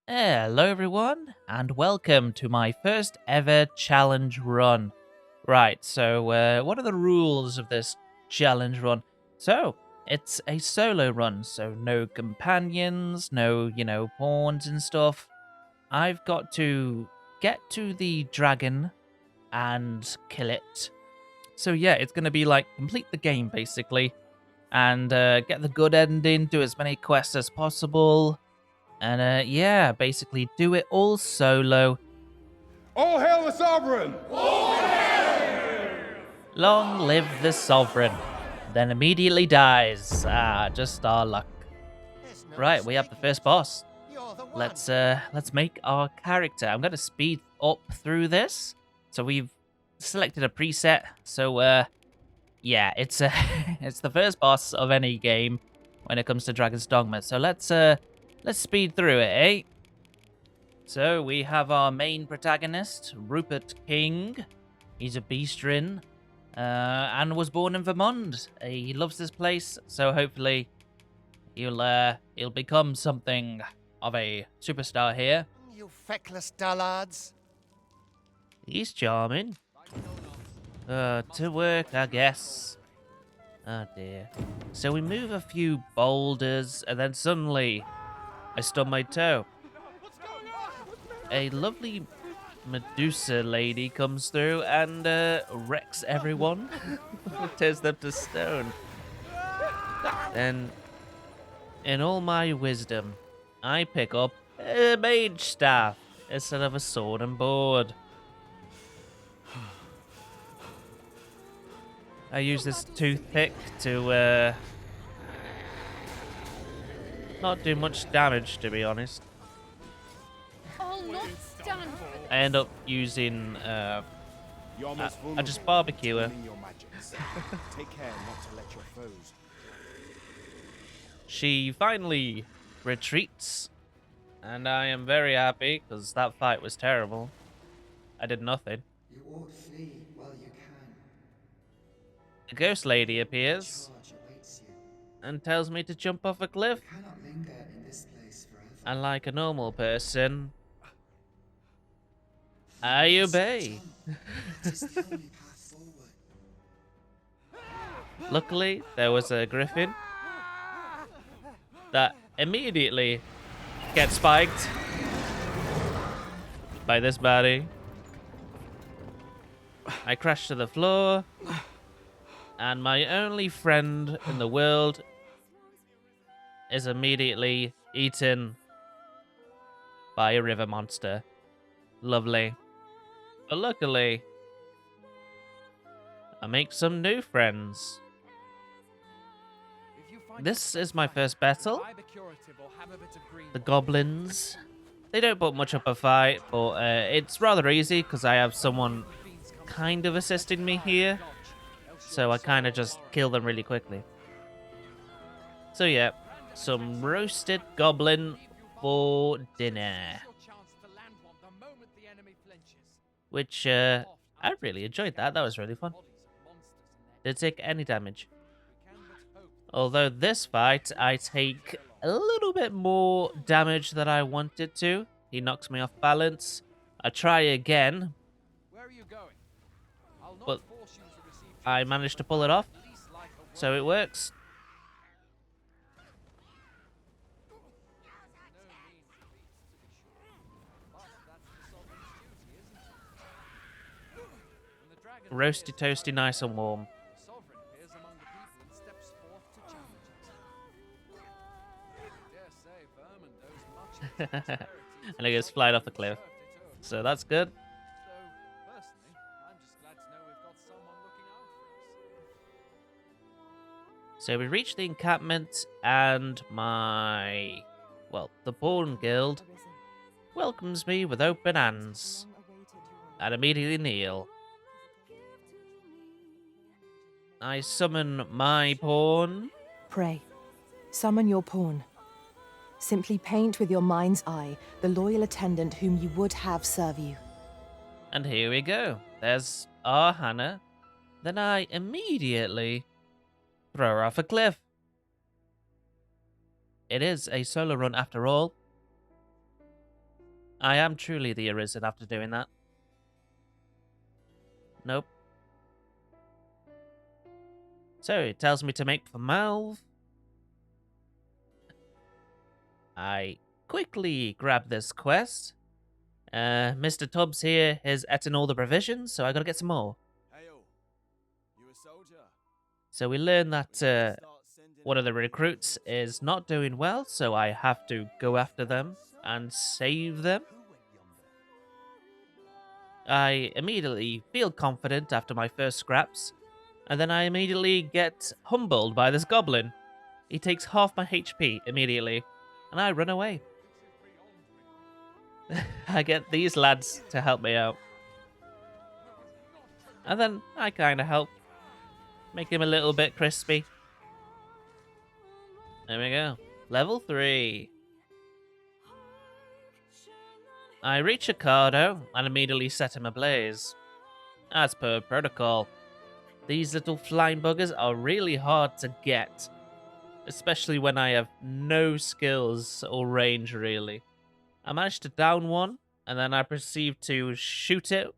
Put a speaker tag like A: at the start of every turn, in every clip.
A: Hello everyone, and welcome to my first ever challenge run. Right, so what are the rules of this challenge run? So, it's a solo run, so no companions, no, pawns and stuff. I've got to get to the dragon and kill it. So yeah, it's going to be like complete the game basically, and get the good ending, do as many quests as possible, and yeah, basically do it all solo.
B: All hail the sovereign!
A: Long live the sovereign. Then immediately dies. Just our luck. Right, we have the first boss. Let's make our character. I'm gonna speed up through this. So we've selected a preset. So yeah, it's it's the first boss of any game when it comes to Dragon's Dogma. So let's speed through it, eh? So we have our main protagonist, Rupert King. He's a beastrin, and was born in Vermont. He loves this place, so hopefully he'll become something of a superstar here.
C: You feckless dullards.
A: He's charming. To work, I guess. Oh dear. So we move a few boulders, and then suddenly I stub my toe. A lovely Medusa lady comes through and wrecks everyone. Tears them to stone. Then, in all my wisdom, I pick up a mage staff instead of a sword and board. I use this toothpick to not do much damage, to be honest.
D: I'll not stand for this.
A: I end up using I just barbecue her.
B: Take care not to let your foes.
A: She finally retreats, and I am very happy because that fight was terrible. I did nothing.
E: You ought flee while you can.
A: A ghost lady appears
E: Charge awaits you.
A: and tells me to jump off a cliff.
E: You cannot linger in this place forever.
A: And like a normal person, I obey.
E: It is the only path forward.
A: Luckily, there was a griffin that immediately gets spiked by this baddie. I crash to the floor, and my only friend in the world is immediately eaten by a river monster. Lovely. But luckily, I make some new friends. This is my first battle. The goblins. They don't put much up a fight, but it's rather easy because I have someone kind of assisting me here. So I kind of just kill them really quickly. So yeah, some roasted goblin for dinner. Which, I really enjoyed that. That was really fun. Didn't take any damage. Although this fight, I take a little bit more damage than I wanted to. He knocks me off balance. I try again, but I managed to pull it off, so it works. Roasty toasty, nice and warm. And it goes flying off the cliff. So that's good. So we reach the encampment, and the Pawn Guild welcomes me with open hands. And immediately kneel. I summon my pawn.
F: Pray, summon your pawn. Simply paint with your mind's eye the loyal attendant whom you would have serve you.
A: And here we go. There's our Hannah. Then I immediately throw her off a cliff. It is a solo run after all. I am truly the Arisen after doing that. Nope. So it tells me to make for Malv. I quickly grab this quest. Mr. Tubbs here has eaten all the provisions, so I gotta get some more.
B: Hail. You a soldier?
A: So we learn that one of the recruits is not doing well, so I have to go after them and save them. I immediately feel confident after my first scraps, and then I immediately get humbled by this goblin. He takes half my HP immediately, and I run away. I get these lads to help me out. And then I kind of help make him a little bit crispy. There we go. Level 3. I reach Ricardo and immediately set him ablaze. As per protocol, these little flying buggers are really hard to get, especially when I have no skills or range really. I managed to down one, and then I proceed to shoot it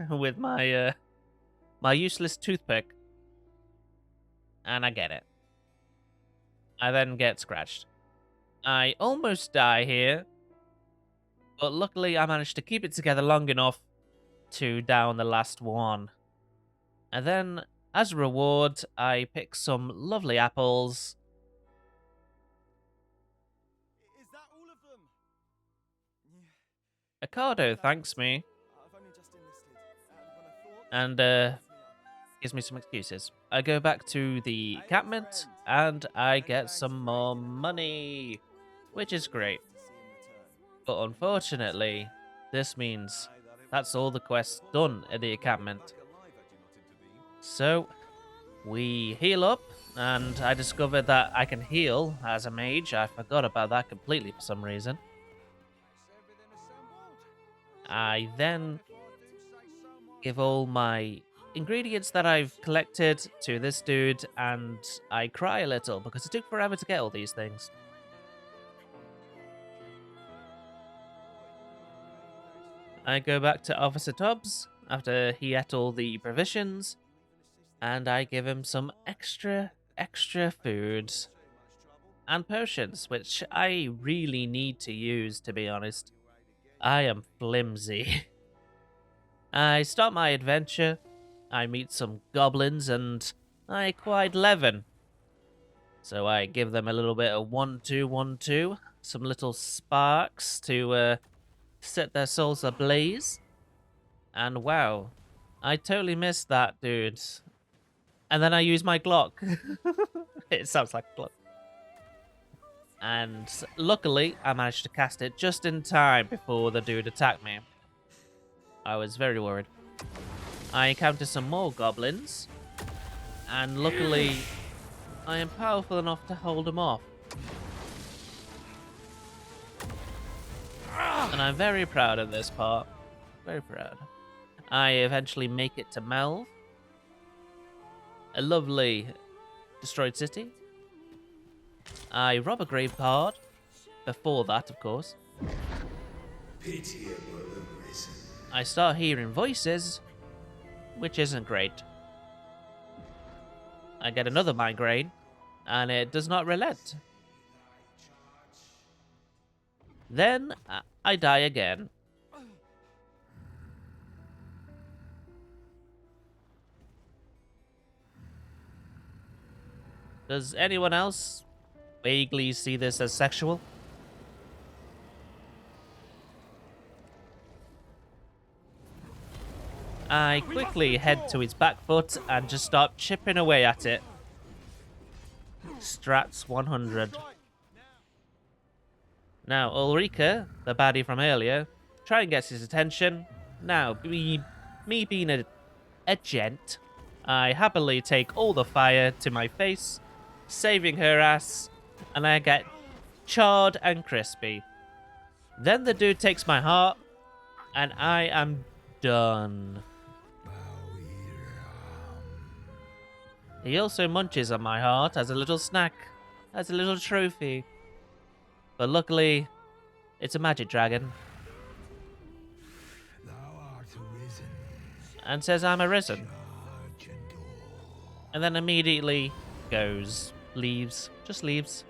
A: with my my useless toothpick, and I get it. I then get scratched. I almost die here, but luckily I managed to keep it together long enough to down the last one. And then, as a reward, I pick some lovely apples.
B: Is that all of them?
A: Ricardo thanks me
B: I've only just enlisted, and when I thought
A: and gives me some excuses. I go back to the encampment and I get some more money, which is great. But unfortunately, this means that's all the quests done at the encampment. So we heal up, and I discovered that I can heal as a mage. I forgot about that completely for some reason. I then give all my ingredients that I've collected to this dude, and I cry a little because it took forever to get all these things. I go back to Officer Tubbs after he ate all the provisions, and I give him some extra food and potions, which I really need to use, to be honest. I am flimsy. I start my adventure. I meet some goblins and I acquired Levin. So I give them a little bit of 1-2-1-2, some little sparks to set their souls ablaze. And wow, I totally missed that, dude. And then I use my Glock. It sounds like a Glock. And luckily, I managed to cast it just in time before the dude attacked me. I was very worried. I encounter some more goblins, and luckily, I am powerful enough to hold them off. And I'm very proud of this part. Very proud. I eventually make it to Melv, a lovely destroyed city. I rob a grave card. Before that, of course. I start hearing voices, which isn't great. I get another migraine, and it does not relent. Then I die again. Does anyone else vaguely see this as sexual? I quickly head to its back foot and just start chipping away at it. Strats 100. Now, Ulrika, the baddie from earlier, try and gets his attention. Now, me being a gent, I happily take all the fire to my face, saving her ass, and I get charred and crispy. Then the dude takes my heart, and I am done. He also munches on my heart as a little snack, as a little trophy. But luckily, it's a magic dragon, and says I'm arisen. And then immediately goes, leaves, just leaves.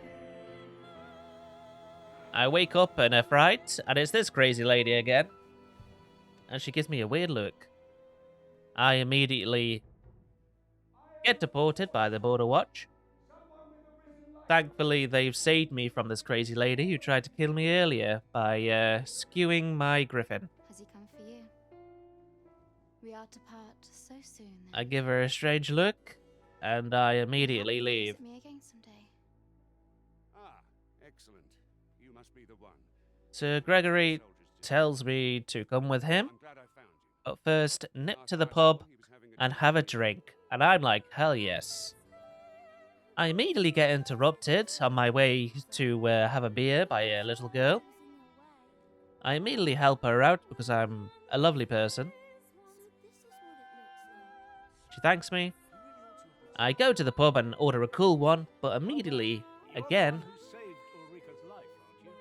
A: I wake up in a fright, and it's this crazy lady again. And she gives me a weird look. I immediately get deported by the Border Watch. Thankfully, they've saved me from this crazy lady who tried to kill me earlier by skewing my griffin.
D: Has he come for you? We are to part so soon. Then.
A: I give her a strange look, and I immediately leave.
D: Visit me again someday.
B: Ah, excellent. You must be the one.
A: Sir Gregory tells me to come with him,
B: I'm glad I found you.
A: but first nip
B: Last
A: to the
B: I saw,
A: pub
B: he was having
A: and have a drink. And I'm like, hell yes. I immediately get interrupted on my way to have a beer by a little girl. I immediately help her out because I'm a lovely person. She thanks me. I go to the pub and order a cool one, but immediately, again,
B: Who saved Ulrika's life, aren't you?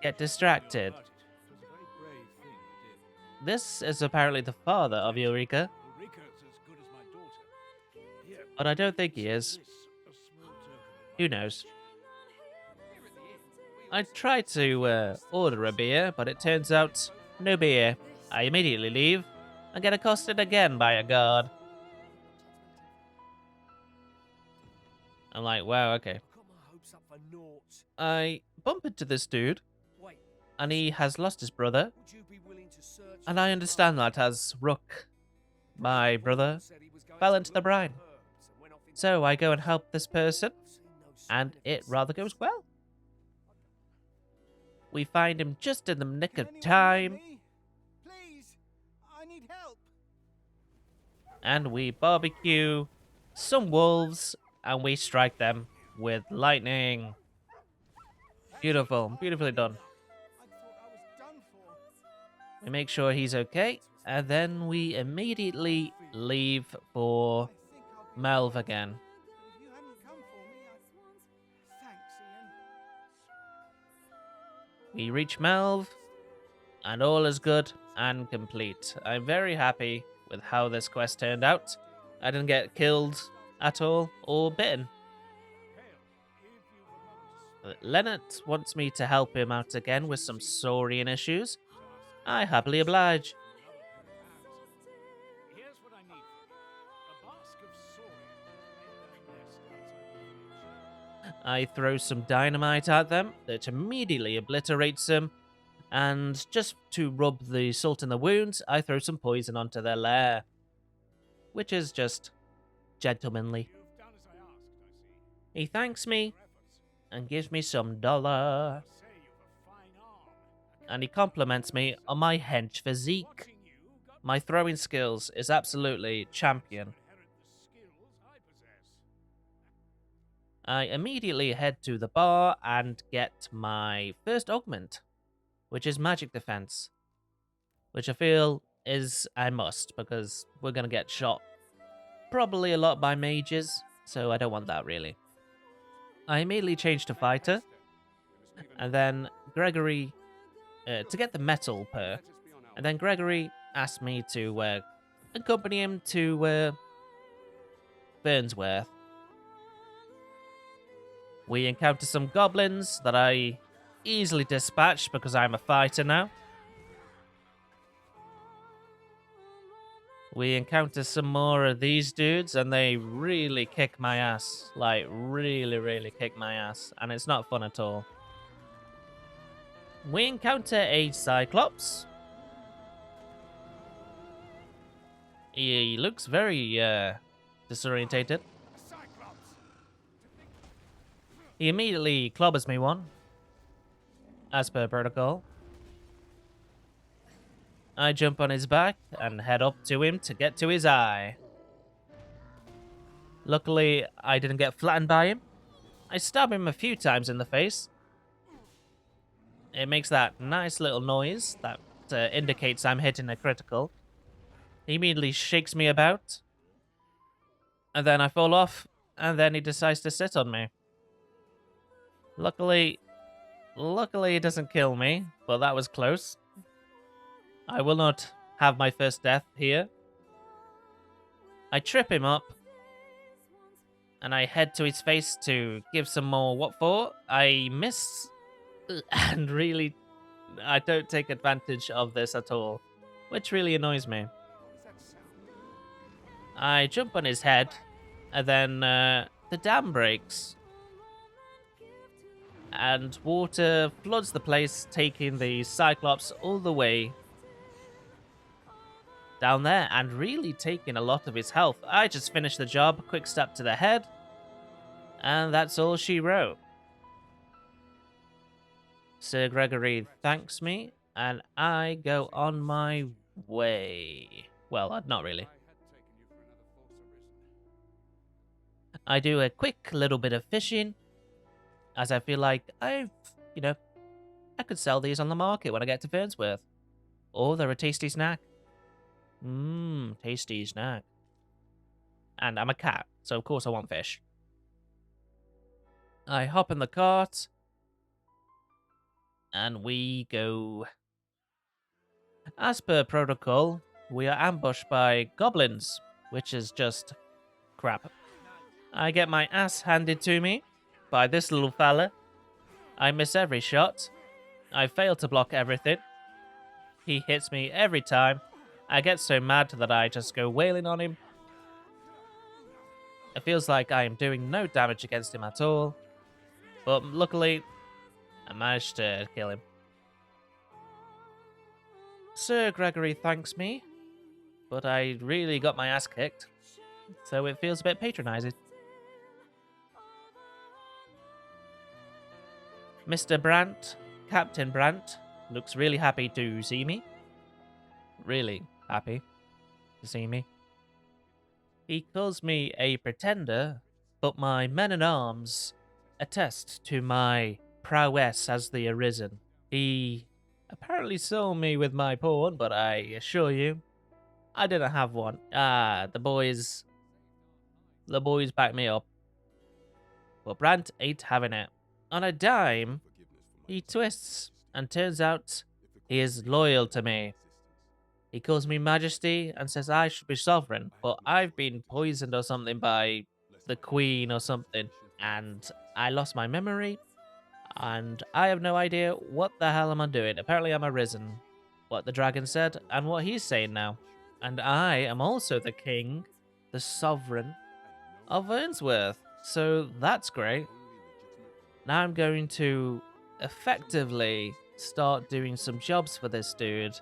A: get distracted.
B: It was a very brave thing you did.
A: This is apparently the father of Eureka,
B: Ulrika's as good as my daughter. Here,
A: but I don't think he is.
B: this, a small token of
A: Who knows? I try to order a beer, but it turns out no beer. I immediately leave and get accosted again by a guard. I'm like, wow, okay.
C: Got my hopes up for naught.
A: I bump into this dude,
C: Wait,
A: and he has lost his brother,
C: would you be willing to search?
A: and I understand that as Rook, my brother, fell into the brine. So I go and help this person, and it rather goes well. We find him just in the nick of time,
C: Please, I need help.
A: and we barbecue some wolves, and we strike them with lightning. Beautiful, beautifully done.
C: I thought I was done for.
A: We make sure he's okay, and then we immediately leave for
C: I think I'll be
A: Melv
C: fine.
A: again.
C: But if you hadn't come for me, thanks, Ian.
A: We reach Melv, and all is good and complete. I'm very happy with how this quest turned out. I didn't get killed at all or bitten. Leonard wants me to help him out again with some saurian issues. I happily oblige.
B: Here's what I need. A bask of saurians made their nest outside the village.
A: I throw some dynamite at them that immediately obliterates them. And just to rub the salt in the wounds, I throw some poison onto their lair. Which is just gentlemanly.
B: You've done as I asked, I see.
A: He thanks me
B: For efforts.
A: and gives me some dollar.
B: Say you've a fine arm.
A: And he compliments me on my hench physique.
B: Watching you got
A: My throwing skills is absolutely champion.
B: inherit the skills I possess.
A: I immediately head to the bar and get my first augment, which is magic defense, which I feel is a must because we're going to get shot probably a lot by mages, so I don't want that really. I immediately change to fighter, and then Gregory, to get the metal perk, and then Gregory asked me to accompany him to Vernworth. We encounter some goblins that I easily dispatch because I'm a fighter now. We encounter some more of these dudes and they really kick my ass. Like, really kick my ass. And it's not fun at all. We encounter a Cyclops. He looks very disorientated. He immediately clobbers me one, as per protocol. I jump on his back and head up to him to get to his eye. Luckily, I didn't get flattened by him. I stab him a few times in the face. It makes that nice little noise that indicates I'm hitting a critical. He immediately shakes me about. And then I fall off, and then he decides to sit on me. Luckily it doesn't kill me, but that was close. I will not have my first death here. I trip him up, and I head to his face to give some more what for. I miss, and really, I don't take advantage of this at all, which really annoys me. I jump on his head, and then the dam breaks, and water floods the place, taking the Cyclops all the way down there, and really taking a lot of his health. I just finished the job, quick step to the head, and that's all she wrote. Sir Gregory thanks me, and I go on my way. Well, not really. I do a quick little bit of fishing, as I feel like I could sell these on the market when I get to Vernworth. Or they're a tasty snack. Tasty snack. And I'm a cat, so of course I want fish. I hop in the cart, and we go. As per protocol, we are ambushed by goblins, which is just crap. I get my ass handed to me by this little fella. I miss every shot. I fail to block everything. He hits me every time. I get so mad that I just go wailing on him. It feels like I am doing no damage against him at all. But luckily, I managed to kill him. Sir Gregory thanks me, but I really got my ass kicked, so it feels a bit patronizing. Mr. Brandt, Captain Brandt, looks really happy to see me. Really happy to see me. He calls me a pretender, but my men-at-arms attest to my prowess as the Arisen. He apparently saw me with my pawn, but I assure you, I didn't have one. The boys back me up. But Brandt ain't having it. On a dime, he twists, and turns out he is loyal to me. He calls me Majesty and says I should be sovereign, but I've been poisoned or something by the Queen or something, and I lost my memory, and I have no idea what the hell am I doing. Apparently I'm Arisen, what the dragon said, and what he's saying now. And I am also the king, the sovereign of Vernworth, so that's great. Now I'm going to effectively start doing some jobs for this dude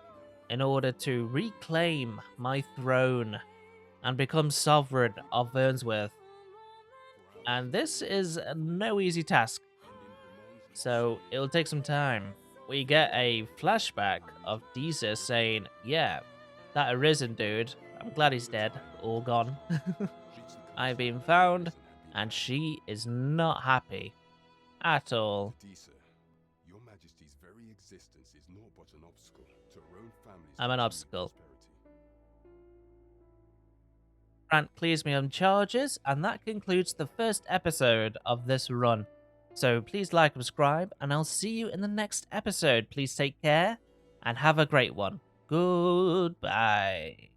A: in order to reclaim my throne and become sovereign of Vernworth. And this is no easy task, so it'll take some time. We get a flashback of Deezer saying, yeah, that Arisen dude, I'm glad he's dead or gone. I've been found, and she is not happy at all.
G: Your Majesty's very existence is naught but an obstacle to our own family's
A: I'm an
G: continued
A: obstacle.
G: prosperity.
A: Grant clears me on charges, and that concludes the first episode of this run. So please like and subscribe, and I'll see you in the next episode. Please take care, and have a great one. Goodbye.